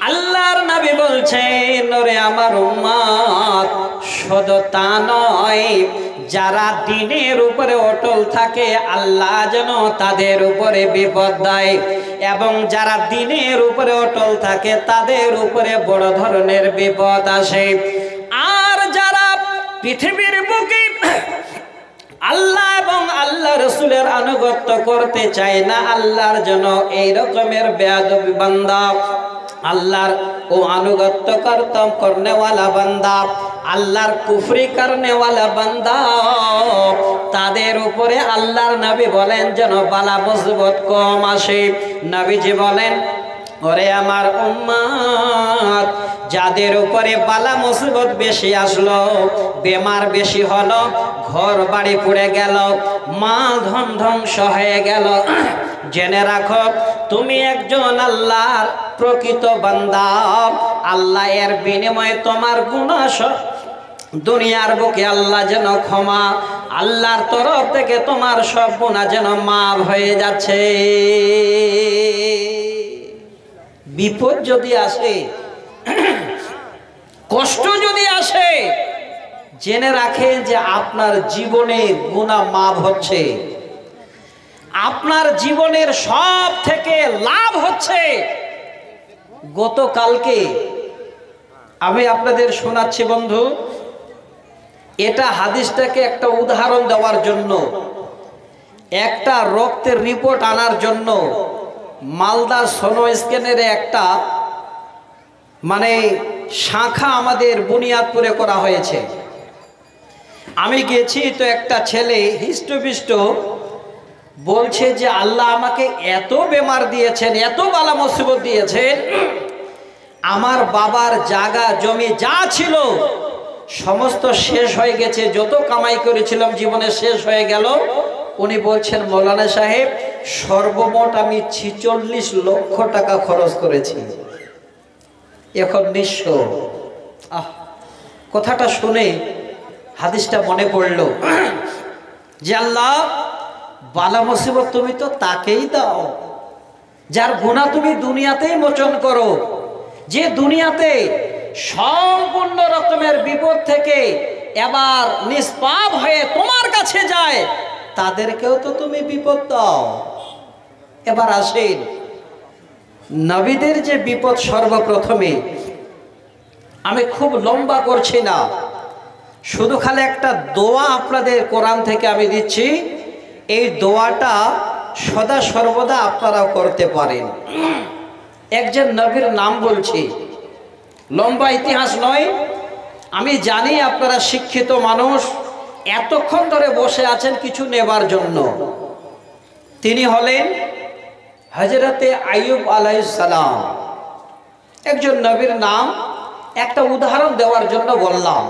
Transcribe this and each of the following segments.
আল্লাহর নবী বলছেন, ওরে আমার উম্মত, শুধু তা নয়, যারা দ্বীনের উপরে অটল থাকে আল্লাহ যেন তাদের উপরে বিপদ দেয়, এবং যারা দ্বীনের উপরে অটল থাকে তাদের উপরে বড় ধরনের বিপদ আসে। আর যারা পৃথিবীর বুকে আল্লাহ এবং আল্লাহ রসুলের আনুগত্য করতে চায় না, আল্লাহর জন্য এই রকমের বেয়াদবি বান্দা, আল্লাহর ও আনুগত্য করনেওয়ালা বান্দা, আল্লাহর কুফরি করনেওয়ালা বান্দা, তাদের উপরে আল্লাহর নবী বলেন যেন বালা মুসিবত কম আসে। নবীজি বলেন, ওরে আমার উম্মত, যাদের উপরে বালা মুসিবত বেশি আসলো, বেমার বেশি হলো, ঘর বাড়ি পুড়ে গেল, মাল ধন ধ্বংস হয়ে গেল, জেনে রাখো তুমি একজন আল্লাহর প্রকৃত বান্দা। আল্লাহ এর বিনিময়ে তোমার গুনাহ দুনিয়ার বুকে আল্লাহ যেন ক্ষমা, আল্লাহর তরফ থেকে তোমার সব গুনাহ যেন মাফ হয়ে যাচ্ছে। বিপদ যদি আসে, কষ্ট যদি আসে, জেনে রাখেন যে আপনার জীবনের গুনাহ মাফ হচ্ছে, আপনার জীবনের সব থেকে লাভ হচ্ছে। গতকালকে আমি আপনাদের শোনাচ্ছি বন্ধু, এটা হাদিসটাকে একটা উদাহরণ দেওয়ার জন্য, একটা রক্তের রিপোর্ট আনার জন্য মালদা সোনো স্ক্যানের একটা শাখা আমাদের বুনিয়াদপুরে করা হয়েছে। আমি গেছি তো একটা ছেলে হিষ্টপিষ্ট বলছে যে আল্লাহ আমাকে এত বেমার দিয়েছেন, এত বালা মুসিবত দিয়েছেন, আমার বাবার জায়গা জমি যা ছিল সমস্ত শেষ হয়ে গেছে, যত কামাই করেছিলাম জীবনে শেষ হয়ে গেল। উনি বলছেন, মৌলানা সাহেব, সর্বমোট আমি 46 লক্ষ টাকা খরচ করেছি, এখন নিঃস্ব। কথাটা শুনে হাদিসটা মনে পড়ল যে আল্লাহ, বালা মুসিবত তুমি তো তাকেই দাও যার গুনাহ তুমি দুনিয়াতেই মোচন করো, যে দুনিয়াতে সম্পূর্ণ রকমের বিপদ থেকে এবার নিষ্পাপ হয়ে তোমার কাছে যায়, তাদেরকেও তো তুমি বিপদ দাও। এবার আসেন, নবীদের যে বিপদ সর্বপ্রথমে, আমি খুব লম্বা করছি না, শুধু খালি একটা দোয়া আপনাদের কোরআন থেকে আমি দিচ্ছি, এই দোয়াটা সদা সর্বদা আপনারাও করতে পারেন। একজন নবীর নাম বলছি, লম্বা ইতিহাস নয়। আমি জানি আপনারা শিক্ষিত মানুষ, এতক্ষণ ধরে বসে আছেন কিছু নেবার জন্য। তিনি হলেন হযরতে আইয়ুব আলাইহিস সালাম। একজন নবীর নাম, একটা উদাহরণ দেওয়ার জন্য বললাম।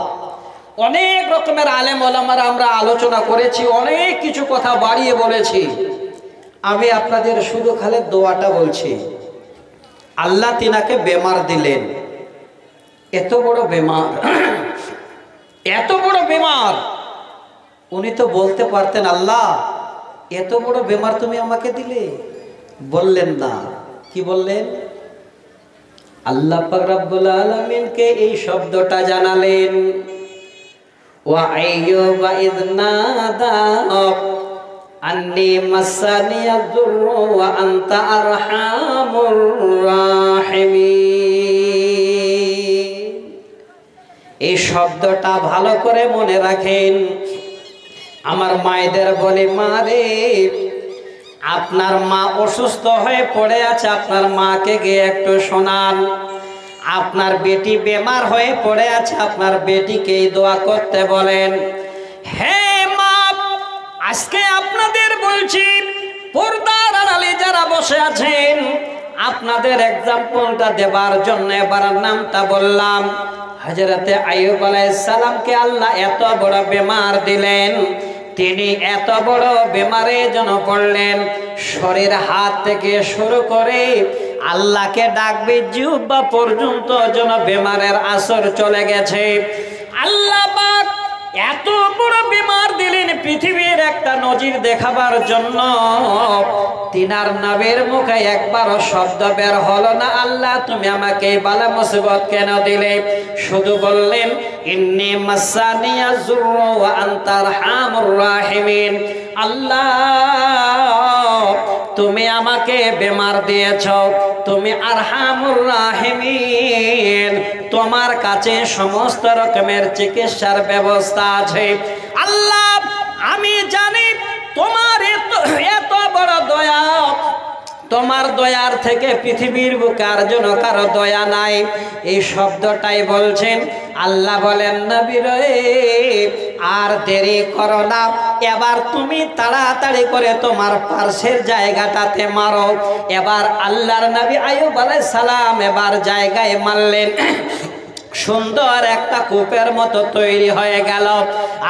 অনেক রকমের আলেম ওলামারা আমরা আলোচনা করেছি, অনেক কিছু কথা বাড়িয়ে বলেছি। আমি আপনাদের শুধু খালি দোয়াটা বলছি। আল্লাহ তিনাকে বেমার দিলেন, এত বড় বেমার, এত বড় বেমার। উনি তো বলতে পারতেন, আল্লাহ এত বড় বেমার তুমি আমাকে দিলে, বললেন না। কি বললেন? আল্লাহ পাক রব্বুল আলামিনকে এই শব্দটা জানালেন, ওয়া আইয়ুবা ইয নাদা আন্নী মাসানিয়াদ দুররু ওয়া আনতা আরহামুর রাহিমিন। এই শব্দটা ভালো করে মনে রাখেন। আমার মায়েদের বলে, মা রে, আপনার মা অসুস্থ হয়ে পড়ে আছে, আপনার মাকে গিয়ে একটু শোনান। আপনার বেটি বেমার হয়ে পড়ে আছে, আপনার বেটিকে দোয়া করতে বলেন। হে মা, আজকে আপনাদের বলছি, পর্দার আড়ালে যারা বসে আছেন, আপনাদের এক্সাম্পলটা দেবার জন্য এবার নামটা বললাম। হযরতে আইয়ুব আলাইহিস সালামকে আল্লাহ এত বড় বেমার দিলেন, তিনি এত বড় বেমারে যেন পড়লেন, শরীর হাত থেকে শুরু করে আল্লাহকে ডাকবে জিহ্বা পর্যন্ত যেন বেমারের আসর চলে গেছে। আল্লাহ পাক এত বড় বিমার দিলেন পৃথিবীর একটা নজির দেখাবার জন্য। তিনার নবীর মুখে একবারও শব্দ বের হলো না, আল্লাহ তুমি আমাকে বালা মুসিবত কেন দিলে? শুধু বললেন ইন্নী মাসানিয়া যুররু ওয়া আনতা আরহামুর রাহিমিন। আল্লাহ তুমি আমাকে বেমার দিয়েছ, তুমি আরহামুর রাহিমিন, তোমার কাছে সমস্ত রকমের চিকিৎসার ব্যবস্থা আছে। আল্লাহ আমি জানি তোমার এত বড় দয়া, তোমার দয়ার থেকে পৃথিবীর বুকে আর যেন কারো দয়া নাই। এই শব্দটাই বলছেন। আল্লাহ বলেন নবী রে আর দেরি করো না, এবার তুমি তাড়াতাড়ি করে তোমার পার্শ্বের জায়গাটাতে মারো। এবার আল্লাহর নবী আইয়ুব আলাইহিস সালাম এবার জায়গায় মারলেন। সুন্দর একটা কূপের মতো তৈরি হয়ে গেল।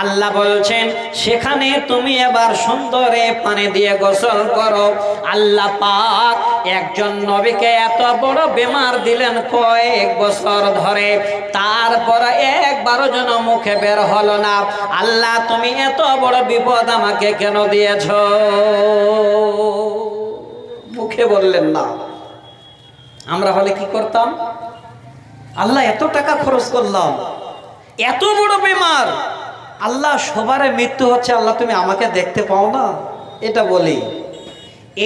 আল্লাহ বলছেন সেখানে তুমি এবার সুন্দরে পানি দিয়ে গোসল করো। আল্লাহ পাক একজন নবীকে এত বড় বেমার দিলেন কয়েক বছর ধরে, তারপর একবারও যেন মুখে বের হলো না আল্লাহ তুমি এত বড় বিপদ আমাকে কেন দিয়েছ? মুখে বললেন না। আমরা হলে কি করতাম? আল্লাহ এত টাকা খরচ করলাম, এত বড় বেমার, আল্লাহ সবার মৃত্যু হচ্ছে, আল্লাহ তুমি আমাকে দেখতে পাও না, এটা বলি।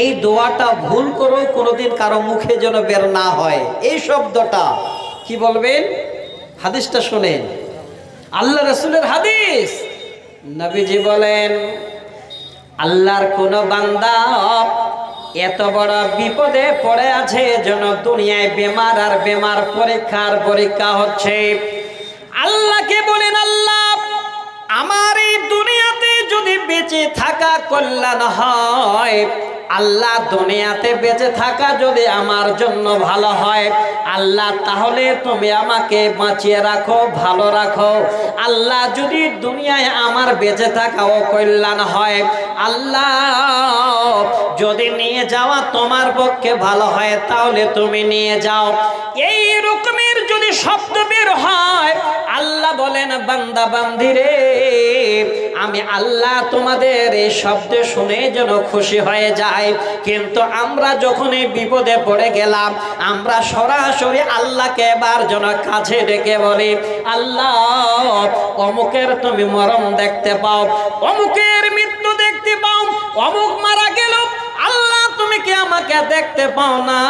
এই দোয়াটা ভুল করো কোনোদিন কারো মুখে যেন বের না হয়। এই শব্দটা কি বলবেন? হাদিসটা শোনেন, আল্লাহ রাসূলের হাদিস। নবীজি বলেন আল্লাহর কোন বান্দা এত বড় বিপদে পড়ে আছে যেন দুনিয়ায় বেমার আর বেমার, পরীক্ষার পরীক্ষা হচ্ছে। আল্লাহকে বলেন আল্লাহ আমার এই দুনিয়াতে যদি বেঁচে থাকা কল্যাণ হয়, আল্লাহ দুনিয়াতে বেঁচে থাকা যদি আমার জন্য ভালো হয়, আল্লাহ তাহলে তুমি আমাকে বাঁচিয়ে রাখো, ভালো রাখো। আল্লাহ যদি দুনিয়ায় আমার বেঁচে থাকাও কল্যাণ হয়, আল্লাহ যদি নিয়ে যাওয়া তোমার পক্ষে ভালো হয় তাহলে তুমি নিয়ে যাও। এই রকমের যদি শব্দ বের হয়, আল্লাহ বলেন বান্দা বান্দিরে আমি আল্লাহ তোমাদের এই শব্দ শুনে যেন খুশি হয়ে যায়। কিন্তু আমরা যখন এই বিপদে পড়ে গেলাম, আমরা সরাসরি আল্লাহকে এবার যেন কাছে ডেকে বলি আল্লাহ অমুকের তুমি মরণ দেখতে পাও, অমুকের মৃত্যু দেখতে পাও, অমুক মারা গেল, আল্লাহ তুমি কি আমাকে দেখতে পাও না?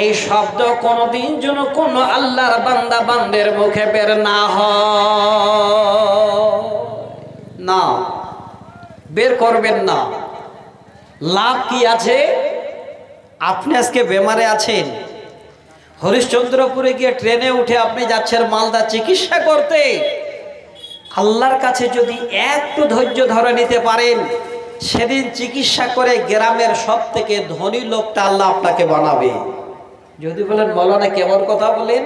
এই শব্দ কোনদিন যেন কোন আল্লাহর বান্দা বান্দের মুখে বের না হয়, না বের করবেন না। লাভ কি আছে? আপনি আজকে বেমারে আছেন, হরিশ্চন্দ্রপুরে গিয়ে ট্রেনে উঠে আপনি যাচ্ছেন মালদা চিকিৎসা করতে। আল্লাহর কাছে যদি একটু ধৈর্য ধরে নিতে পারেন, সেদিন চিকিৎসা করে গ্রামের সব থেকে ধনী লোকটা আল্লাহ আপনাকে বানাবে। যদি বলেন মৌলানা কেমন কথা বলেন,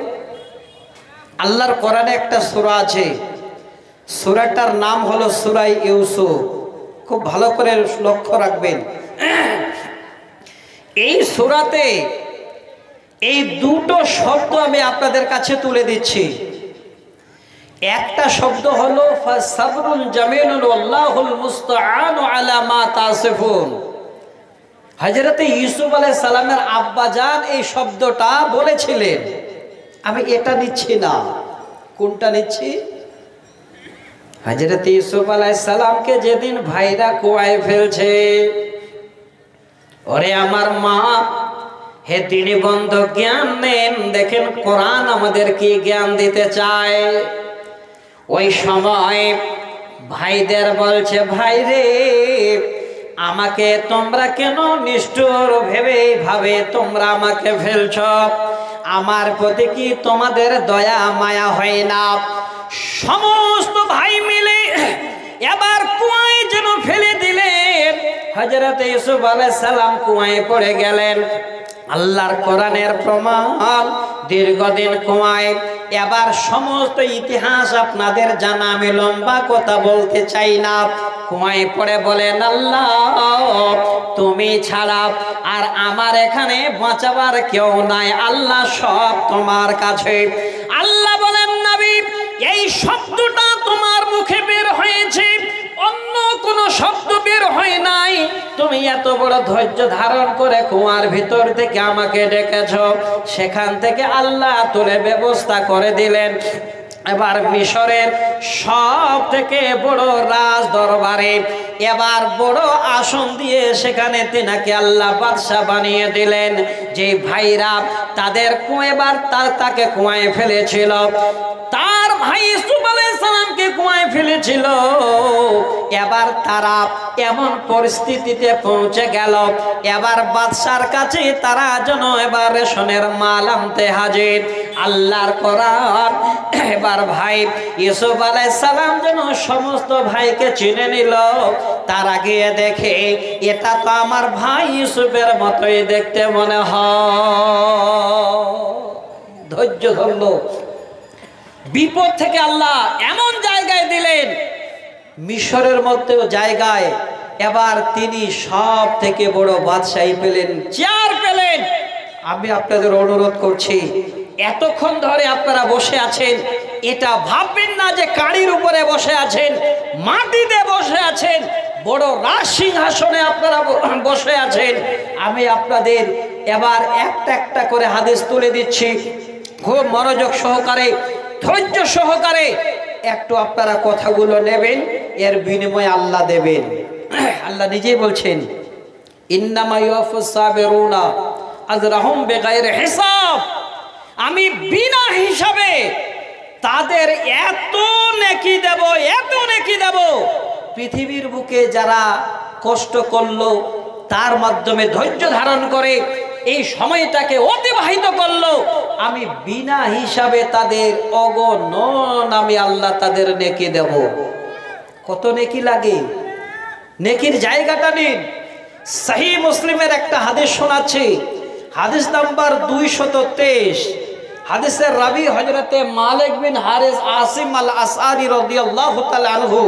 আল্লাহর কোরআনে একটা সূরা আছে, সূরাটার নাম হলো সূরা ইউসুফ। খুব ভালো করে লক্ষ্য রাখবেন। এই সূরাতে এই দুটো শব্দ আমি আপনাদের কাছে তুলে দিচ্ছি। একটা শব্দ হলো ফাসাবরুন জামিলুন ওয়াল্লাহুল মুস্তাআনু আলা মা তাসিফুন। হযরত ইউসুফ আলাইহিস সালামের আব্বা জান এই শব্দটা বলেছিলেন। আমি এটা নিচ্ছি না, কোনটা নিচ্ছি? হযরত ইউসুফ আলাইহিস সালামকে যেদিন ভাইরা কুয়ায় ফেলছে, ওরে আমার মা, হে তিনি বন্ধ জ্ঞান নেন। দেখেন কোরআন আমাদের কি জ্ঞান দিতে চায়। ওই সময় ভাইদের বলছে ভাইরে আমাকে তোমরা কেন নিষ্ঠুর ভাবে তোমরা আমাকে ফেলছ? আমার প্রতি কি তোমাদের দয়া মায়া হয় না? সমস্ত ভাই মিলে এবার কুয়ায় যেন ফেলে দিলেন। হযরত ইউসুফ আলাইহিস সালাম কুয়ায় পড়ে গেলেন। আল্লাহর কোরআনের প্রমাণ, দীর্ঘদিন কুয়ায়। এবার সমস্ত ইতিহাস আপনাদের জানা, আমি লম্বা কথা বলতে চাই না। কুয়ায় পড়ে বলেন আল্লাহ তুমি ছাড়া আর আমার এখানে বাঁচাবার কেউ নাই, আল্লাহ সব তোমার কাছে। আল্লাহ বলেন নবী এই শব্দটা তোমার মুখে বের হয়েছে, অন্য কোনো শব্দ বের হয় নাই। তুমি এত বড় ধৈর্য ধারণ করে কুয়ার ভিতর থেকে আমাকে ডেকেছ, সেখান থেকে আল্লাহ তুলে ব্যবস্থা করে দিলেন। এবার মিশরের সব থেকে বড় রাজ দরবারে এবার বড় আসন দিয়ে সেখানে তিনাকে আল্লাহ বাদশা বানিয়ে দিলেন। যে ভাইরা তাদের এবার তাকে কুয়ায় ফেলেছিল, তার ভাই ইউসুফ আলাইহিস সালামকে কুয়ায় ফেলেছিল, এবার তারা এমন পরিস্থিতিতে পৌঁছে গেল, এবার বাদশার কাছে তারা যেন এবার রেশনের মাল আনতে হাজির। আল্লাহর কোরআন এবার ভাই ইউসুফ আলাইহিস সালাম যেন সমস্ত ভাইকে চিনে নিল। তারা গিয়ে দেখে এটা তো আমার ভাই ইউসুফের মতোই দেখতে মনে হয়। ধৈর্য ধরলো, বিপদ থেকে আল্লাহ এমন জায়গায় দিলেন, মিশরের মধ্যেও জায়গায় এবার তিনি সব থেকে বড় বাদশাহী পেলেন, চেয়ার পেলেন। আমি আপনাদের অনুরোধ করছি, এতক্ষণ ধরে আপনারা বসে আছেন, এটা ভাববেন না যে কাড়ির উপরে বসে আছেন, মাটিতে বসে আছেন, বড় রাজ সিংহাসনে আপনারা বসে আছেন। আমি আপনাদের এবার একটা একটা করে হাদিস তুলে দিচ্ছি, খুব মনোযোগ সহকারে, ধৈর্য সহকারে একটু আপনারা কথাগুলো নেবেন, এর বিনিময়ে আল্লাহ দেবেন। আল্লাহ নিজেই বলছেন, ইন্নামা ইউওয়াফাস সাবিরুনা আজরাহুম বিগাইরি হিসাব, আমি বিনা হিসাবে তাদের এত নেকি দেব, এত নেকি দেব। পৃথিবীর বুকে যারা কষ্ট করলো, তার মাধ্যমে ধৈর্য ধারণ করে এই সময়টাকে অতিবাহিত করলো, আমি বিনা হিসাবে তাদের অগণন আমি আল্লাহ তাদের নেকি দেব। কত নেকি লাগে, নেকির জায়গাটা নিন। সহিহ মুসলিমের একটা হাদিস শোনাচ্ছি, হাদিস নাম্বার 223। হাদিসের রাবি হযরতে মালিক বিন হারিস আসিম আল আশআরি রাদিয়াল্লাহু তাআলা আনহু।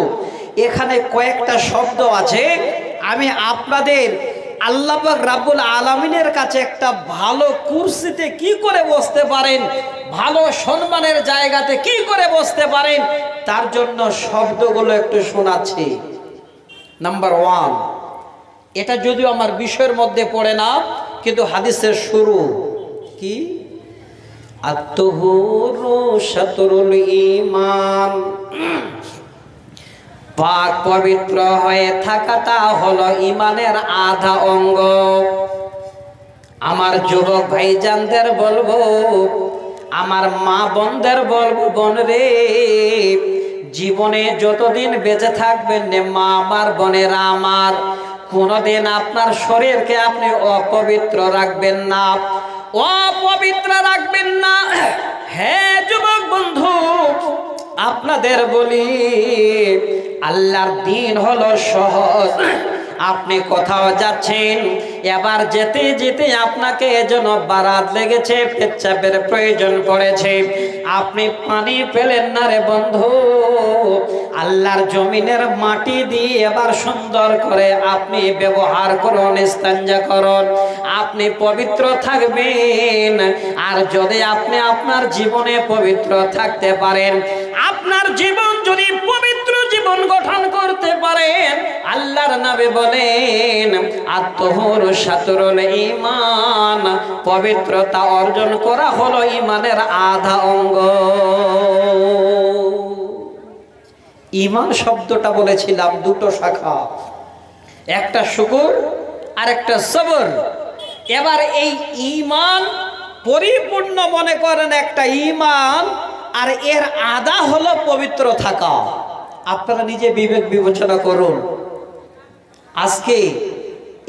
এখানে কয়েকটা শব্দ আছে, আমি আপনাদের আল্লাহ পাক রাব্বুল আলামিনের কাছে একটা ভালো কুরসিতে কি করে বসতে পারেন, ভালো সম্মানের জায়গাতে কি করে বসতে পারেন, তার জন্য শব্দগুলো একটু শোনাচ্ছি। নাম্বার 1, এটা যদিও আমার বিষয়ের মধ্যে পড়ে না, কিন্তু হাদিসের শুরু কি, আত-তুহুরু শাতরুল ঈমান, পাক পবিত্র হয়ে থাকাটা হলো ঈমানের আধা অঙ্গ। আমার যুবক ভাইজানদের বলবো, আমার মা বোনদের বলবো, বোন রে, জীবনে যতদিন বেঁচে থাকবেন মা আমার, বোনেরা আমার, কোনদিন আপনার শরীরকে আপনি অপবিত্র রাখবেন না, অপবিত্র রাখবেন না। হ্যাঁ যুবক বন্ধু, আপনাদের বলি, আল্লাহর দ্বীন হলো সহজ। আপনি কোথাও যাচ্ছেন, এবার যেতে যেতে আপনাকে যেন বারাত লেগেছে, পেচ্ছাপের প্রয়োজন পড়েছে, আপনি পানি পেলেন না রে বন্ধু, আল্লাহর জমিনের মাটি দিয়ে এবার সুন্দর করে আপনি ব্যবহার করুন, ইস্তেঞ্জা করুন, আপনি পবিত্র থাকবেন। আর যদি আপনি আপনার জীবনে পবিত্র থাকতে পারেন, আপনার জীবন যদি পবিত্র জীবন গঠন করতে পারেন, আল্লাহর নবী বলেন, আত-তুহুরু শাতরুল ঈমান, পবিত্রতা অর্জন করা হলো ঈমানের আধা অঙ্গ। ঈমান শব্দটা বলেছিলাম দুটো শাখা, একটা শুকর আর একটা সবর। এবার এই ঈমান পরিপূর্ণ মনে করেন একটা ঈমান, আর এর আধা হলো পবিত্র থাকা। আপনারা নিজে বিবেক বিবেচনা করুন। আজকে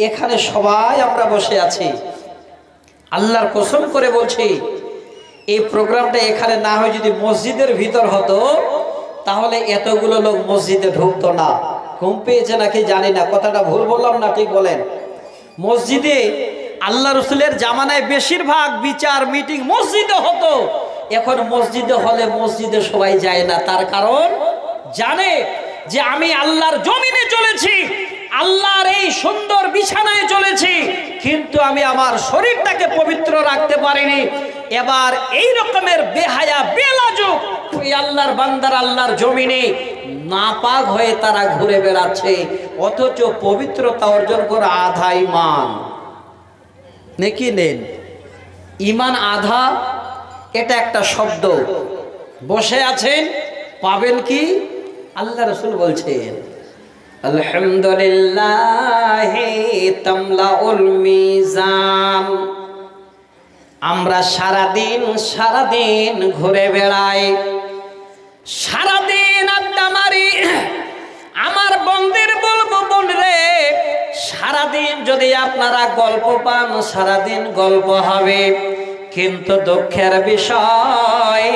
এখানে সবাই আমরা বসে আছি, আল্লাহর কসম করে বলছি, এই প্রোগ্রামটা এখানে না হয় যদি মসজিদের ভিতর হতো, তাহলে এতগুলো লোক মসজিদে ঢুকতো না। ঘুম পেয়েছে নাকি জানি না, কথাটা ভুল বললাম না ঠিক বলেন? মসজিদে আল্লাহ রসুলের জামানায় বেশিরভাগ বিচার মিটিং মসজিদে হতো। এখন মসজিদে হলে মসজিদে সবাই যায় না, তার কারণ জানে যে আমি আল্লাহর জমিনে চলেছি, আল্লাহর এই সুন্দর বিছানায় চলেছি, কিন্তু আমি আমার শরীরটাকে পবিত্র রাখতে পারিনি। এবার এই রকমের বেহায়া বেলাজুক আল্লাহর বান্দার আল্লাহর জমিনে নাপাক হয়ে তারা ঘুরে বেড়াচ্ছে, অথচ পবিত্রতা অর্জন করে আধা ঈমান। নেকি নেন, ঈমান আধা, এটা একটা শব্দ। বসে আছেন, পাবেন কি? আল্লাহ রাসূল বলছেন আলহামদুলিল্লাহ তামলাউল মিজান। আমরা সারাদিন ঘুরে বেড়াই, সারাদিন আড্ডা মারি। আমার বন্ধুদের বলবো, বোন রে, সারাদিন যদি আপনারা গল্প পান, সারাদিন গল্প হবে। কিন্তু দুঃখের বিষয়,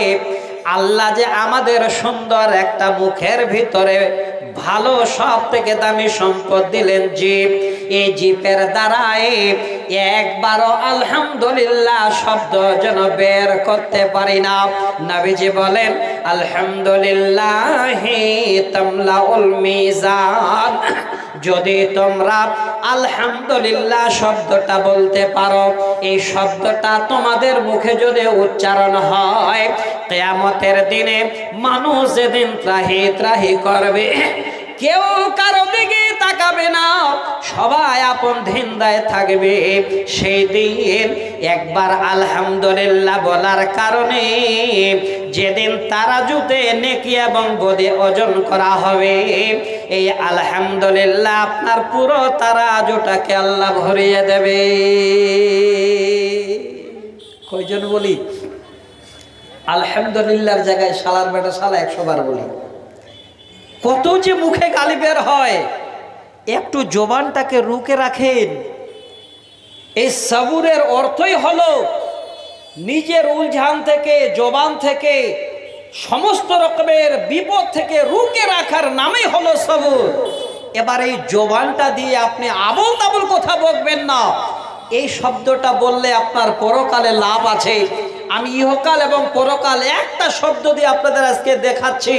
আল্লাহ যে আমাদের সুন্দর একটা মুখের ভিতরে ভালো সব থেকে দামি সম্পদ দিলেন জিভ। এই জিভের দ্বারাই একবারও আলহামদুলিল্লাহ শব্দ যেন বের করতে পারি না। নবীজি বলেন আলহামদুলিল্লাহ তামলাউল মিজান। যদি তোমরা আলহামদুলিল্লাহ শব্দটা বলতে পারো, এই শব্দটা তোমাদের মুখে যদি উচ্চারণ হয়, কিয়ামতের দিনে মানুষ যেদিন ত্রাহি ত্রাহি করবে, কেউ কারো দিকে তাকাবে না, সবাই আপন ধিন্দায় থাকবে। সেই দিন একবার আলহামদুলিল্লাহ বলার কারণে যেদিন তারাজুতে নেকি এবং বদে ওজন করা হবে, এই আলহামদুলিল্লাহ আপনার পুরো তারাজুটাকে আল্লাহ ভরিয়ে দেবে। কয়জন বলি আলহামদুলিল্লাহর জায়গায় শালার বেটা শালা 100 বার বলি? কত যে মুখে গালি বের হয়, একটু জবানটাকে রুকে রাখেন। এই সবুরের অর্থই হলো নিজের উলঝান থেকে, জবান থেকে, সমস্ত রকমের বিপদ থেকে রুকে রাখার নামই হলো সবুর। এবার এই জবানটা দিয়ে আপনি আবল তাবল কথা বলবেন না। এই শব্দটা বললে আপনার পরকালে লাভ আছে। আমি ইহকাল এবং পরকাল একটা শব্দ দিয়ে আপনাদের আজকে দেখাচ্ছি,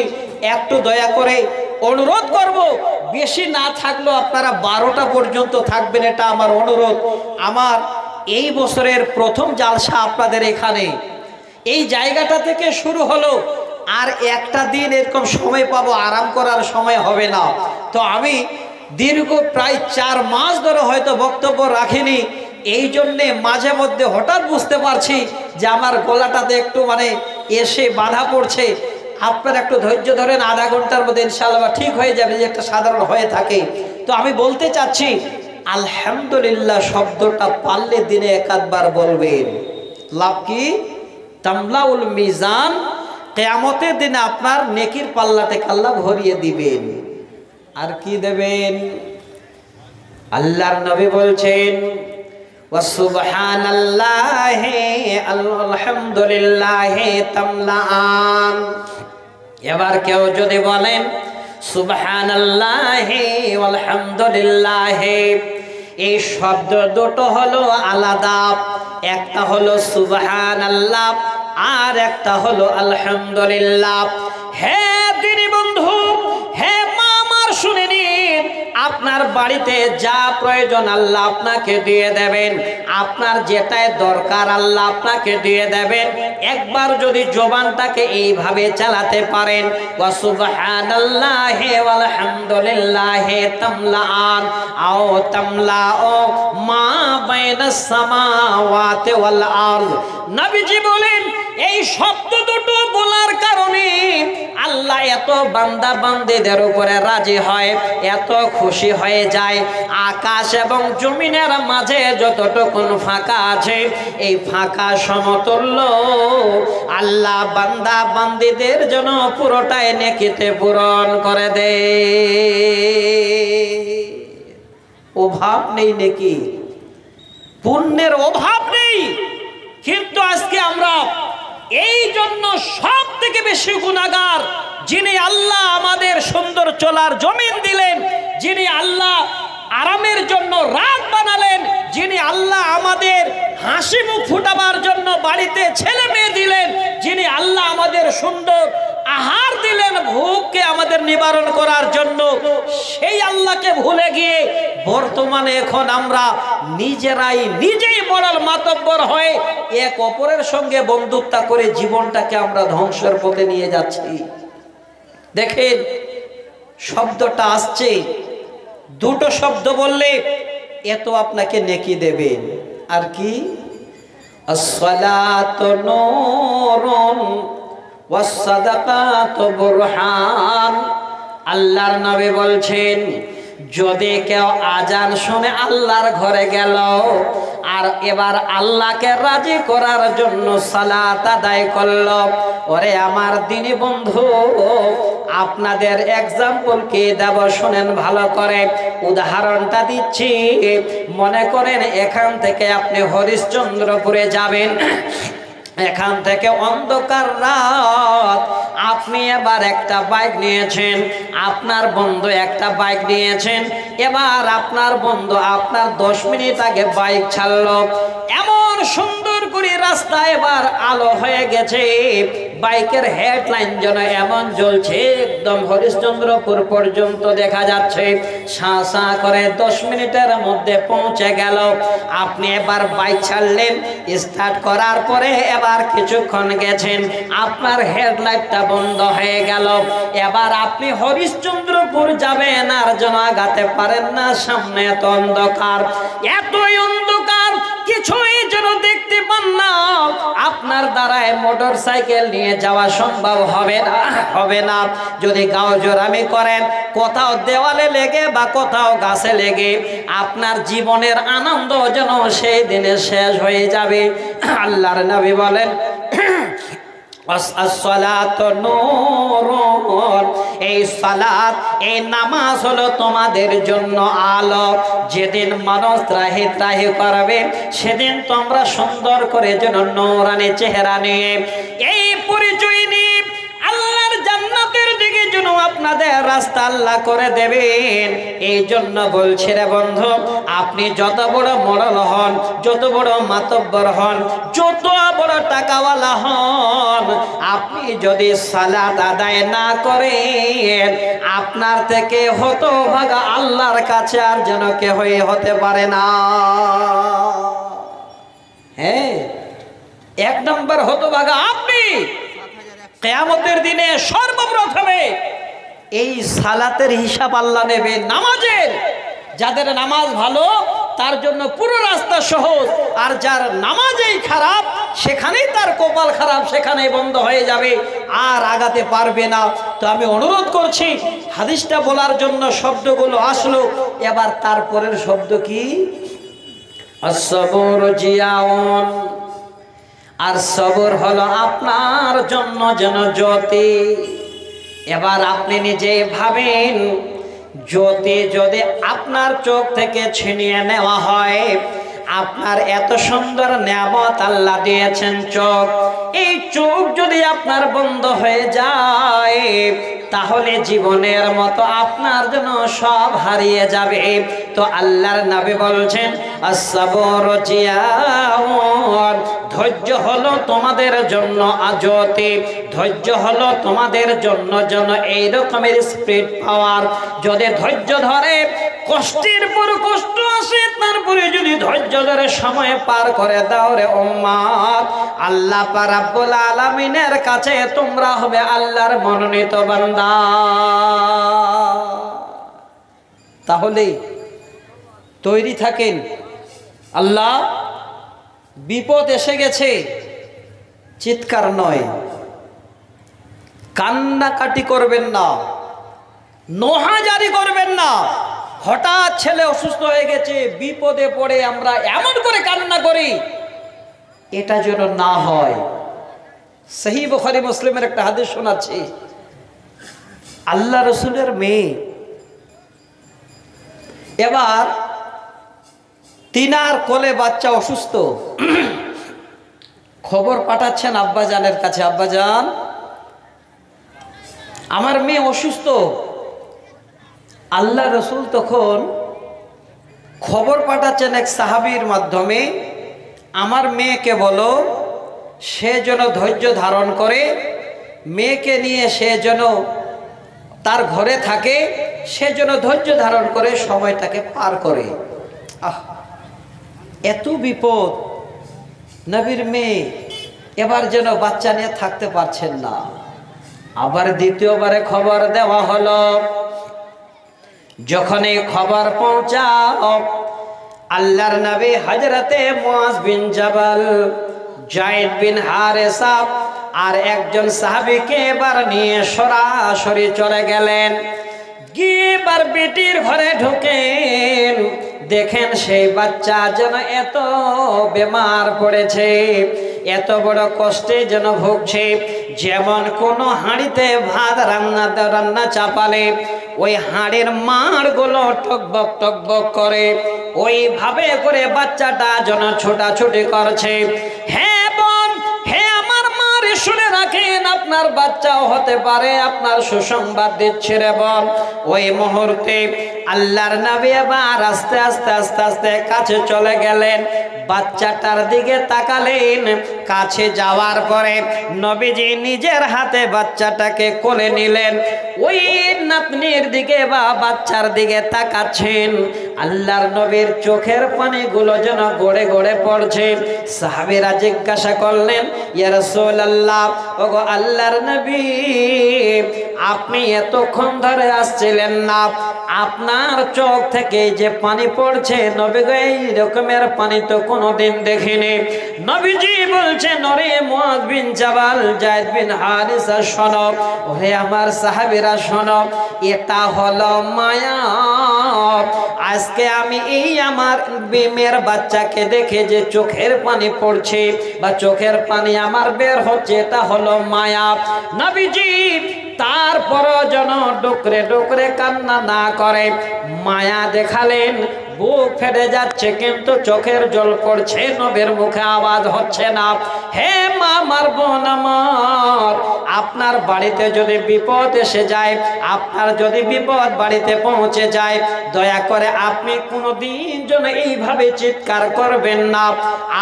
একটু দয়া করে অনুরোধ করব, বেশি না থাকলেও আপনারা 12টা পর্যন্ত থাকবেন, এটা আমার অনুরোধ। আমার এই বছরের প্রথম জালসা আপনাদের এখানে, এই জায়গাটা থেকে শুরু হলো। আর একটা দিন এরকম সময় পাবো, আরাম করার সময় হবে না। তো আমি দীর্ঘ প্রায় 4 মাস ধরে হয়তো বক্তব্য রাখিনি। এই জন্যে মাঝে মধ্যে হঠাৎ বুঝতে পারছি যে আমার গলাটাতে একটু এসে বাধা পড়ছে। আপনারা একটু ধৈর্য ধরেন, আধা ঘন্টার মধ্যে ইনশাআল্লাহ ঠিক হয়ে যাবে, যে একটা সাধারণ হয়ে থাকে। তো আমি বলতে চাচ্ছি, আলহামদুলিল্লাহ শব্দটা পারলে দিনে 1-বার বলবেন। লাভ কি? তামলাউল মিজান, কিয়ামতের দিনে আপনার নেকির পাল্লাটাকে আল্লাহ ভরিয়ে দিবেন। আর কি দেবেন? আল্লাহর নবী বলছেন ওয়া সুবহানাল্লাহি আলহামদুলিল্লাহি তামলাআন। এবার কেউ যদি বলেন সুবহানাল্লাহি আলহামদুলিল্লাহি, এই শব্দ দুটো হলো আলাদা। একটা হলো সুবহানাল্লাহ, আর একটা হলো আলহামদুলিল্লাহ। হে দিনী বন্ধু, হে মা আমার, শুনে নিন, আপনার বাড়িতে যা প্রয়োজন আল্লাহ আপনাকে দিয়ে দেবেন, আপনার যেটাই দরকার আল্লাহ আপনাকে দিয়ে দেবেন। একবার যদি জবানটাকে এইভাবে চালাতে পারেন, ওয়া সুবহানাল্লাহি ওয়াল হামদুলিল্লাহি তামলাআন আও তামলাউ মা বাইনাস সামাওয়াতি ওয়াল আরদ। নবীজি বলেন এই শব্দ দুটো বলার কারণে আল্লাহ এত বান্দা বান্দীদের উপরে রাজি হয়, এত খুশি হয়ে যায়। আকাশ এবং জমিনের মাঝে যতটুকু ফাঁকা আছে, এই ফাঁকা সমতুল্য আল্লাহ বান্দা বান্দীদের জন্য পুরোটাই নেকিতে পূরণ করে দেয়। অভাব নেই নেকি, পুণ্যের অভাব নেই। কিন্তু আজকে আমরা এই জন্য সব থেকে বেশি গুনাহগার, যিনি আল্লাহ আমাদের সুন্দর চলার জমিন দিলেন, যিনি আল্লাহ আরামের জন্য রাত বানালেন, যিনি আল্লাহ আমাদের হাসি মুখ ফুটাবার জন্য বাড়িতে ছেলে মেয়ে দিলেন, যিনি আল্লাহ আমাদের সুন্দর আহার দিলেন ভোগকে আমাদের নিবারণ করার জন্য, সেই আল্লাহকে ভুলে গিয়ে বর্তমানে এখন আমরা নিজেই বড়াল মাতব্বর হয়ে এক অপরের সঙ্গে বন্ধুত্ব করে জীবনটাকে আমরা ধ্বংসের পথে নিয়ে যাচ্ছি। দেখেন শব্দটা আসছে, দুটো শব্দ বললে এত আপনাকে নেকি দেবেন। আর কি? আসসালাতু নূরুন ওয়াস সাদাকাতু বুরহান। আল্লাহর নবী বলছেন, যদি কেউ আজান শুনে আল্লাহর ঘরে গেল আর এবার আল্লাহকে রাজি করার জন্য সালাত আদায় করল, ওরে আমার দিনী বন্ধু, আপনাদের এক্সাম্পল কি দেব শুনেন ভালো করে। উদাহরণটা দিচ্ছি। মনে করেন এখান থেকে আপনি হরিশ্চন্দ্রপুরে যাবেন, এখান থেকে অন্ধকার রাত, আপনি এবার একটা বাইক নিয়েছেন, আপনার বন্ধু একটা বাইক নিয়েছেন, এবার আপনার বন্ধু আপনার 10 মিনিট আগে বাইক ছাড়লো, এমন সুন্দর করে রাস্তা এবার আলো হয়ে গেছে, বাইকের হেডলাইন যেন এমন জ্বলছে, একদম হরিশ্চন্দ্রপুর পর্যন্ত দেখা যাচ্ছে, সাঁ সাঁ করে 10 মিনিটের মধ্যে পৌঁছে গেল। আপনি এবার বাইক ছাড়লেন, স্টার্ট করার পরে এবার কিছুক্ষণ গেছেন, আপনার হেডলাইটটা বন্ধ হয়ে গেল। এবার আপনি হরিশ্চন্দ্রপুর যাবেন আর যেন আগাতে পারেন না, সামনে এত অন্ধকার, এতই অন্ধকার, কিছুই যেন দেখতে পান না। আপনার দ্বারায় মোটর সাইকেল নিয়ে যাওয়া সম্ভব হবে না। যদি গাও জোরামি করেন, কোথাও দেওয়ালে লেগে বা কোথাও গাছে লেগে আপনার জীবনের আনন্দ যেন সেই দিনে শেষ হয়ে যাবে। আল্লাহর নবী বলেন, আসসালাতু নূরুন, এই সালাত, এই নামাজ হলো তোমাদের জন্য আলো। যেদিন মানুষ ত্রাহি ত্রাহি করবে, সেদিন তোমরা সুন্দর করে যেন নূরানি চেহারা নিয়ে, এই পরিচয় নিয়ে আল্লাহর জান্নাতের দিকে যেন আপনাদের রাস্তা আল্লাহ করে দেবেন। এই জন্য বলছি রে বন্ধু, আপনি যত বড় মডেল হন, যত বড় মাতব্বর হন, যত বড় টাকাওয়ালা হন, আপনি যদি সালাত আদায় না করেন, আপনার থেকে হতভাগা আল্লাহর কাছে আর যেন কেউ হতে পারে না। হ্যাঁ, 1 নম্বর হতভাগা আপনি। কিয়ামতের দিনে সর্বপ্রথমে এই সালাতের হিসাব আল্লাহ নেবে, নামাজের। যাদের নামাজ ভালো তার জন্য পুরো রাস্তা সহজ, আর যার নামাজেই খারাপ সেখানেই তার কপাল খারাপ, সেখানেই বন্ধ হয়ে যাবে, আর আগাতে পারবে না। তো আমি অনুরোধ করছি, হাদিসটা বলার জন্য শব্দগুলো আসলো, এবার তারপরের শব্দ কি? আসসাবর জিয়াউন। আর সবর হলো আপনার জন্য যেন জ্যোতি। এবার আপনি নিজে ভাবেন, জ্যোতি যদি আপনার চোখ থেকে ছিনিয়ে নেওয়া হয়, আপনার এত সুন্দর নিয়ামত আল্লাহ দিয়েছেন চোখ, এই চোখ যদি আপনার বন্ধ হয়ে যায়, তাহলে জীবনের মতো আপনার জন্য সব হারিয়ে যাবে। তো আল্লাহর নবী বলছেন, আসসাবর জিয়াউন, ধৈর্য হলো তোমাদের জন্য জ্যোতি, ধৈর্য হলো তোমাদের জন্য যেন এই রকমের স্পিড পাওয়ার। যদি ধৈর্য ধরে, কষ্টের পর কষ্ট আসে, তারপরে যদি ধৈর্য ধরে সময় পার করে দাও রে উম্মত, আল্লাহ পাক রব্বুল আলামিনের কাছে তোমরা হবে আল্লাহর মনোনীত বান্দা। তাহলে তৈরি থাকেন। আল্লাহ, বিপদ এসে গেছে, চিৎকার নয়, কান্নাকাটি করবেন না, নোহাজারি করবেন না। হঠাৎ ছেলে অসুস্থ হয়ে গেছে, বিপদে পড়ে আমরা এমন করে কান্না করি, এটা যেন না হয়। সহিহ বুখারী মুসলিমের একটা হাদিস শোনাচ্ছি। আল্লাহ রসুলের মেয়ে এবার তিনার কোলে বাচ্চা অসুস্থ, খবর পাঠাচ্ছেন আব্বাজানের কাছে, আব্বাজান আমার মেয়ে অসুস্থ। আল্লাহ রসুল তখন খবর পাঠাচ্ছেন এক সাহাবীর মাধ্যমে, আমার মেয়েকে বলো সে যেন ধৈর্য ধারণ করে, মেয়েকে নিয়ে সে যেন তার ঘরে থাকে, সে যেন ধৈর্য ধারণ করে সময়টাকে পার করে। এত বিপদ, নবীর মেয়ে এবার যেন বাচ্চা নিয়ে থাকতে পারছেন না। আবার দ্বিতীয়বারে খবর দেওয়া হলো, যখন এই খবর পৌঁছাও আল্লাহর নবী হযরতে মুআজ বিন জাবাল, যায়েদ বিন হারেসা আর একজন সাহাবীকে এবার নিয়ে সরাসরি চলে গেলেন। গিয়ে এবার বেটির ঘরে ঢুকেন, দেখেন সেই বাচ্চা যেন এত বেমার পড়েছে, এত বড় কষ্টে যেন ভুগছে। যেমন কোনো হাঁড়িতে ভাত রান্না চাপালে ওই হাঁড়ির মাড়গুলো টকবক টকবক করে, ওইভাবে করে বাচ্চাটা যেন ছোটাছুটি করছে। হ্যাঁ বোন, হ্যাঁ আমার মার, শুনে রাখেন আপনার বাচ্চাও হতে পারে, আপনার সুসংবাদ দিচ্ছে রে বোন। ওই মুহূর্তে আল্লাহর নবী আবার আস্তে আস্তে আস্তে আস্তে কাছে চলে গেলেন, বাচ্চাটার দিকে তাকালেন। কাছে যাওয়ার পরে নবীজি নিজের হাতে বাচ্চাটাকে কোলে নিলেন। ওই নাতনির দিকে বা বাচ্চার দিকে তাকাচ্ছেন, আল্লাহর নবীর চোখের পানিগুলো যেন গড়ে গড়ে পড়ছে। সাহাবীরা জিজ্ঞাসা করলেন, ইয়া রাসূলুল্লাহ, ওগো আল্লাহর নবী, আপনি এতক্ষণ ধরে আসছিলেন না, আপনার চোখ থেকে যে পানি পড়ছে, নবী গো এই রকমের পানি তো কোনোদিন দেখিনি। নবীজি বলছেন, ওরে মুআজ বিন জাবাল, যায়েদ বিন হারেসা শোনো, ওরে আমার সাহাবীরা শোনো, এটা হলো মায়া। আজকে আমি এই আমার মেয়ের বাচ্চাকে দেখে যে চোখের পানি পড়ছে বা চোখের পানি আমার বের হচ্ছে, এটা হলো মায়া। নবীজি তারপরও যেন ডুকরে ডুকরে কান্না না করে, মায়া দেখালেন। বুক ফেটে যাচ্ছে কিন্তু চোখের জল পড়ছে, নবীর মুখে আওয়াজ হচ্ছে না। হে মা, আমার বোন আমার, আপনার বাড়িতে যদি বিপদ এসে যায়, আপনার যদি বিপদ বাড়িতে পৌঁছে যায়, দয়া করে আপনি কোনোদিন যেন এইভাবে চিৎকার করবেন না।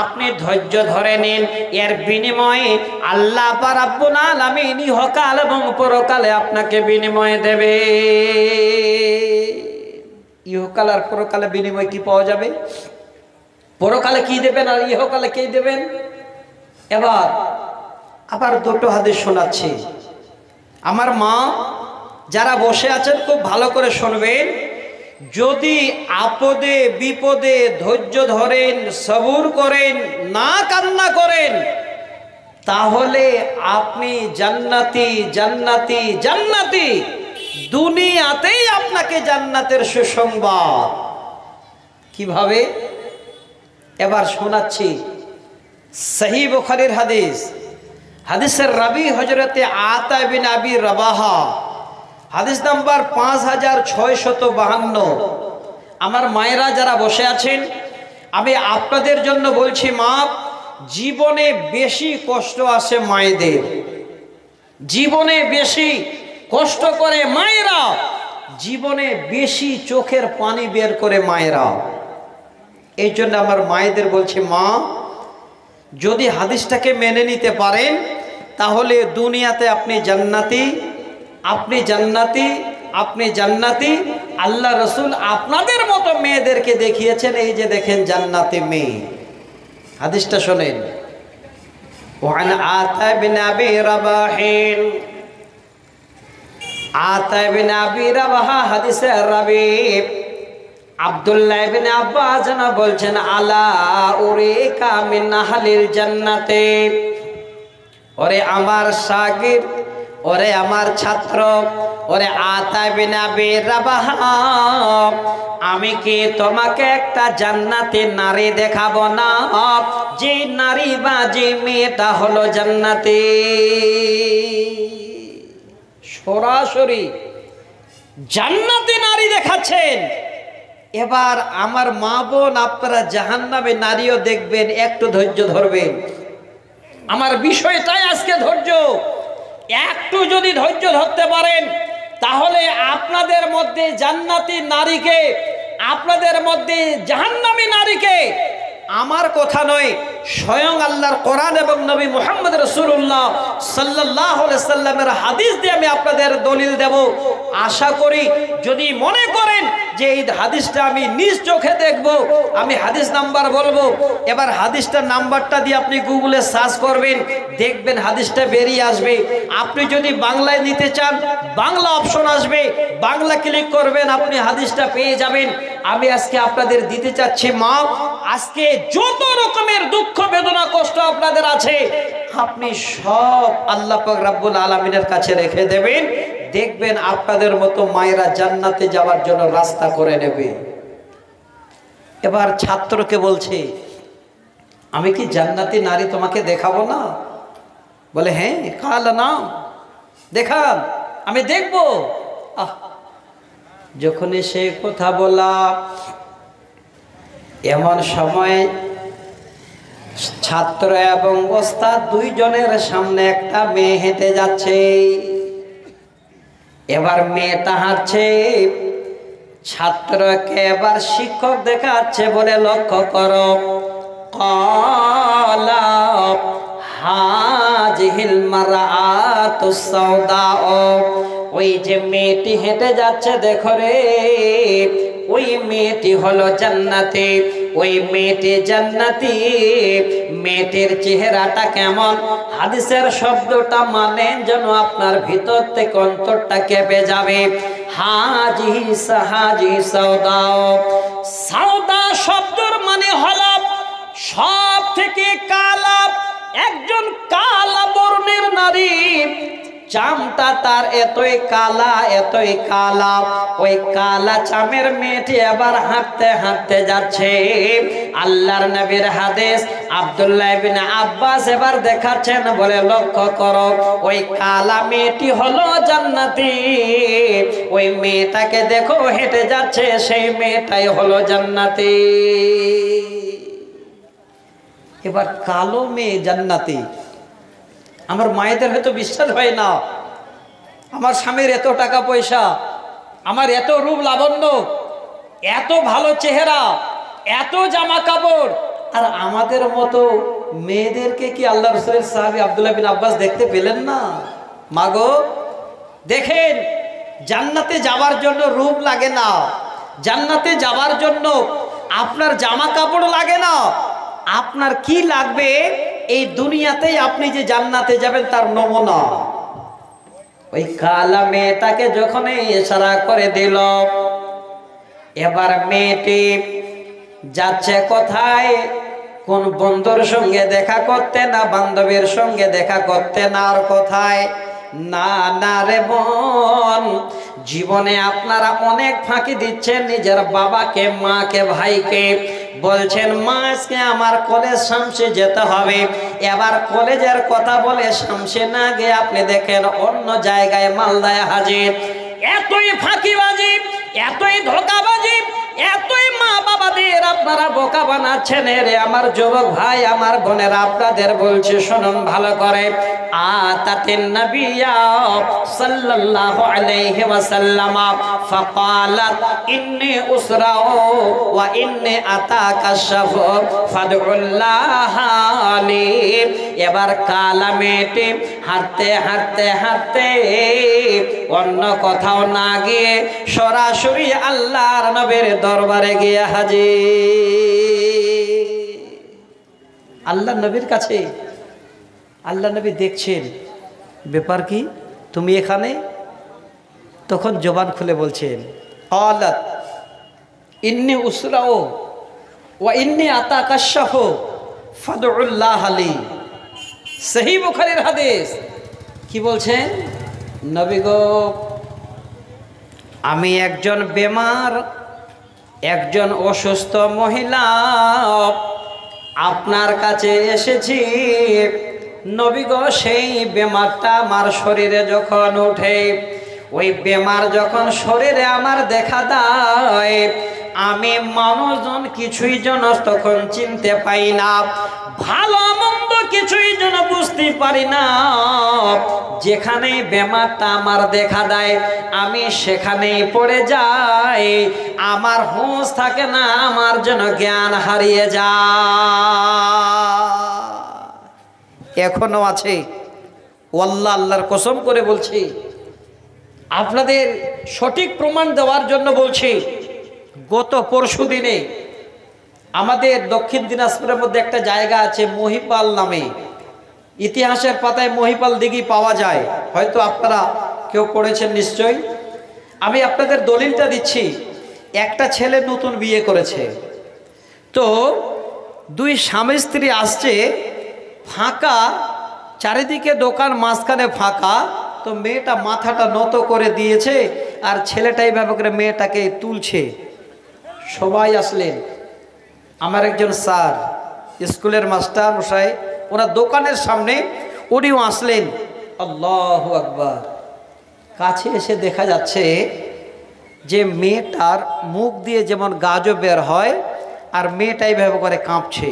আপনি ধৈর্য ধরে নিন, এর বিনিময়ে আল্লাহ পাক রব্বুল আলামিন ইহকাল এবং পরকালে আপনাকে বিনিময় দেবে। ইহকাল আর পরকালে বিনিময় কি পাওয়া যাবে? পরকালে কি দেবেন আর ইহকালে কি দেবেন? এবার আবার দুটো হাদিস শোনাচ্ছি। আমার মা যারা বসে আছেন খুব ভালো করে শুনবেন। যদি আপদে বিপদে ধৈর্য ধরেন, সবুর করেন, না কান্না করেন, তাহলে আপনি জান্নাতি জান্নাতি জান্নাতি। দুনিয়াতেই আপনাকে জান্নাতের সুসংবাদ। কিভাবে? এবার শোনাচ্ছি। সহিহ বুখারীর হাদিস, হাদিসের রাবি হযরতে আতা বিন আবি রাবাহা, হাদিস নাম্বার 5652। আমার মায়েরা যারা বসে আছেন, আমি আপনাদের জন্য বলছি, মা, জীবনে বেশি কষ্ট আসে মায়েদের, জীবনে বেশি কষ্ট করে মায়েরা, জীবনে বেশি চোখের পানি বের করে মায়েরা। এই জন্য আমার মায়েদের বলছি, মা, যদি হাদিসটাকে মেনে নিতে পারেন তাহলে দুনিয়াতে আপনি জান্নাতি, আপনি জান্নাতি, আপনি জান্নাতি। আল্লাহ রসুল আপনাদের মতো মেয়েদেরকে দেখিয়েছেন, এই যে দেখেন জান্নাতি মেয়ে। হাদিসটা শোনেন। ওয়ান আতা বিন আবি রাবাহিন, আতা বিন আবি রাবাহা হাদিসের রাবি আব্দুল্লাহ ইবনে আব্বাস জানা বলছেন, আলা উরিকা মিন আহলিল জান্নাতে, ওরে আমার শাগির্দ, ওরে আমার ছাত্র, ওরে আতা বিন আবি রাবাহা, আমি কি তোমাকে একটা জান্নাতি নারী দেখাবো না? যে নারী বা যে মেয়েটা হলো জান্নাতি। সরাসরি জান্নাতি নারী দেখাচ্ছেন। এবার আমার মা বোন, আপনারা জাহান্নামে নারীও দেখবেন, একটু ধৈর্য ধরবেন। আমার বিষয়টাই আজকে ধৈর্য। একটু যদি ধৈর্য ধরতে পারেন তাহলে আপনাদের মধ্যে জান্নাতি নারীকে, আপনাদের মধ্যে জাহান্নামী নারীকে, আমার কথা নয়, স্বয়ং আল্লাহর কোরআন এবং নবী মুহাম্মদ রাসূলুল্লাহ সাল্লাল্লাহু আলাইহি সাল্লামের হাদিস দিয়ে আমি আপনাদের দলিল দেব। আশা করি যদি মনে করেন যে এই হাদিসটা আমি নিজ চোখে দেখব, আমি হাদিস নাম্বার বলবো। এবার হাদিসটার নাম্বারটা দিয়ে আপনি গুগলে সার্চ করবেন, দেখবেন হাদিসটা বেরিয়ে আসবে। আপনি যদি বাংলায় নিতে চান বাংলা অপশন আসবে, বাংলা ক্লিক করবেন, আপনি হাদিসটা পেয়ে যাবেন। আমি আজকে আপনাদের দিতে চাচ্ছি মা, আজকে যত রকমের দুঃখ বেদনা কষ্ট আপনাদের আছে আপনি সব আল্লাহ পাক রব্বুল আলামিনের কাছে রেখে দেবেন, দেখবেন আপনাদের মতো মায়েরা জান্নাতে যাওয়ার জন্য রাস্তা করে নেবে। এবার ছাত্রকে বলছে, আমি কি জান্নাতি নারী তোমাকে দেখাবো না? বলে হ্যাঁ, কাল না দেখান, আমি দেখবো। যখনই সে কথা বলা, এমন সময় ছাত্র এবং ওস্তাদ দুইজনের সামনে একটা মেয়ে হেঁটে যাচ্ছে। এবার মেয়েটা হাঁটছে, ছাত্রকে এবার শিক্ষক দেখাচ্ছে, বলে লক্ষ্য করো, ক্বালা হাযিহিল মারআতুস সাওদাউ, ওই যে মেয়েটি হেঁটে যাচ্ছে দেখো রে, ওই মেয়েটি হলো জান্নাতি, ওই মেয়েটি জান্নাতি। মেয়েটির চেহারাটা কেমন? হাদিসের শব্দটা মানেন যেন আপনার ভিতর থেকে অন্তরটা কেঁপে যাবে। হাজি সাওদাও, সাওদা শব্দর মানে হলো সব থেকে কালা, একজন কালা বর্ণের নারী, চামটা তার এতই কালা, এতই কালা। ওই কালা চামের মেয়েটি এবার হাঁটতে হাঁটতে যাচ্ছে। আল্লাহর নবীর হাদিস, আব্দুল্লাহ ইবনে আব্বাস এবার দেখাচ্ছেন, বলে লক্ষ্য করো, ওই কালা মেয়েটি হলো জান্নাতি, ওই মেয়েটাকে দেখো হেঁটে যাচ্ছে, সেই মেয়েটাই হলো জান্নাতি। এবার কালো মেয়ে জান্নাতি, আমার মায়েদের হয়তো বিশ্বাস হয় না, আমার স্বামীর এত টাকা পয়সা, আমার এত রূপ লাবণ্য, এত ভালো চেহারা, এত জামা কাপড়, আর আমাদের মতো মেয়েদেরকে কি আল্লাহ রাসূলের সাহাবী আব্দুল্লাহ বিন আব্বাস দেখতে পেলেন না? মাগো দেখেন, জান্নাতে যাওয়ার জন্য রূপ লাগে না, জান্নাতে যাওয়ার জন্য আপনার জামা কাপড় লাগে না, আপনার কি লাগবে? এই দুনিয়াতেই আপনি যে জান্নাতে যাবেন তার নমুনা। ওই কালা মেয়েটাকে যখন ইশারা করে দিল, এবার মেয়েটি যাচ্ছে কোথায়? কোন বন্ধুর সঙ্গে দেখা করতে, না বান্ধবীর সঙ্গে দেখা করতে, না আর কোথায়? না না রে বোন, জীবনে আপনারা অনেক ফাঁকি দিচ্ছেন নিজের বাবাকে, মাকে, ভাইকে। বলছেন মা আজকে আমার কলেজ শামসে যেতে হবে, এবার কলেজের কথা বলে শামসে না গিয়ে আপনি দেখেন অন্য জায়গায় মালদায় হাজির। এতই ফাঁকিবাজি, এতই ধোঁকাবাজি, এতই মা বাবাদের আপনারা বোকা বানাচ্ছেন রে আমার যুবক ভাই, আমার বোনেরা, আপনাদের বলছে শুনুন ভালো করে। আতাতিন নবিয়্যা সাল্লাল্লাহু আলাইহি ওয়াসাল্লাম ফাকালাত ইন্নী উসরাউ ওয়া ইন্নী আতাকাশাফু ফাদউল্লাহ লি। এবার কালা মেয়েটি হাঁটতে হাঁটতে হাঁটতে অন্য কোথাও না গিয়ে সরাসরি আল্লাহর নবীর দরবারে গিয়ে হাজির। আল্লাহর নবীর কাছে। আল্লাহ নবী দেখছেন ব্যাপার কি, তুমি এখানে? তখন জবান খুলে বলছেন, ক্বালাত ইন্নী উসরাউ ওয়া ইন্নী আতাকাশাফু ফাদউল্লাহ লি। সহিহ বুখারীর হাদিস। কি বলছেন? নবী গো, আমি একজন বেমার, একজন অসুস্থ মহিলা আপনার কাছে এসেছি। নবী গো, সেই বেমারটা আমার শরীরে যখন ওঠে, ওই বেমার যখন শরীরে আমার দেখা দেয়, আমি মানুষজন কিছুই যেন তখন চিনতে পাই না, ভালো মন্দ কিছুই যেন বুঝতে পারি না। যেখানে বেমারটা আমার দেখা দেয় আমি সেখানেই পড়ে যাই, আমার হুঁশ থাকে না, আমার যেন জ্ঞান হারিয়ে যায়। এখনো আছে। ওয়াল্লাহ, আল্লাহর কসম করে বলছি, আপনাদের সঠিক প্রমাণ দেওয়ার জন্য বলছি। গত পরশু দিনে আমাদের দক্ষিণ দিনাজপুরের মধ্যে একটা জায়গা আছে মহিপাল নামে, ইতিহাসের পাতায় মহিপাল দিঘি পাওয়া যায়, হয়তো আপনারা কেউ পড়েছেন নিশ্চয়ই। আমি আপনাদের দলিলটা দিচ্ছি। একটা ছেলে নতুন বিয়ে করেছে, তো দুই স্বামী স্ত্রী আসছে, ফাঁকা চারিদিকে দোকান, মাঝখানে ফাঁকা, তো মেয়েটা মাথাটা নত করে দিয়েছে আর ছেলেটা এইভাবে করে মেয়েটাকে তুলছে। সবাই আসলেন, আমার একজন স্যার স্কুলের মাস্টার মশাই, ওরা দোকানের সামনে, উনিও আসলেন। আল্লাহু আকবার। কাছে এসে দেখা যাচ্ছে যে মেয়েটার মুখ দিয়ে যেমন গাজও বের হয় আর মেয়েটা এইভাবে করে কাঁপছে।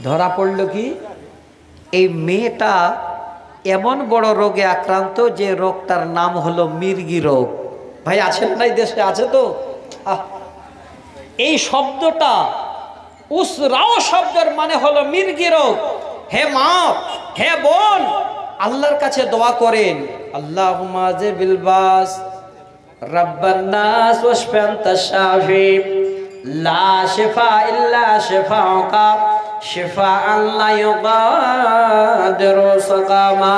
ধরা পড়ল কি, এই মেয়েটা এমন বড় রোগে আক্রান্ত যে রোগটার নাম হলো মির্গি রোগ। ভাই আছেন না এই দেশে? আছে তো। এই শব্দটা উসরাও শব্দের মানে হলো মির্গি রোগ। হে মা, হে বোন, আল্লাহর কাছে দোয়া করেন, আল্লাহুম্মা জিবিল বাস রাব্বান নাস ওয়াশফি আনতা শাফি লা শিফা ইল্লা শিফাউকা শিফাআন লা ইউগাদিরু সাকামা।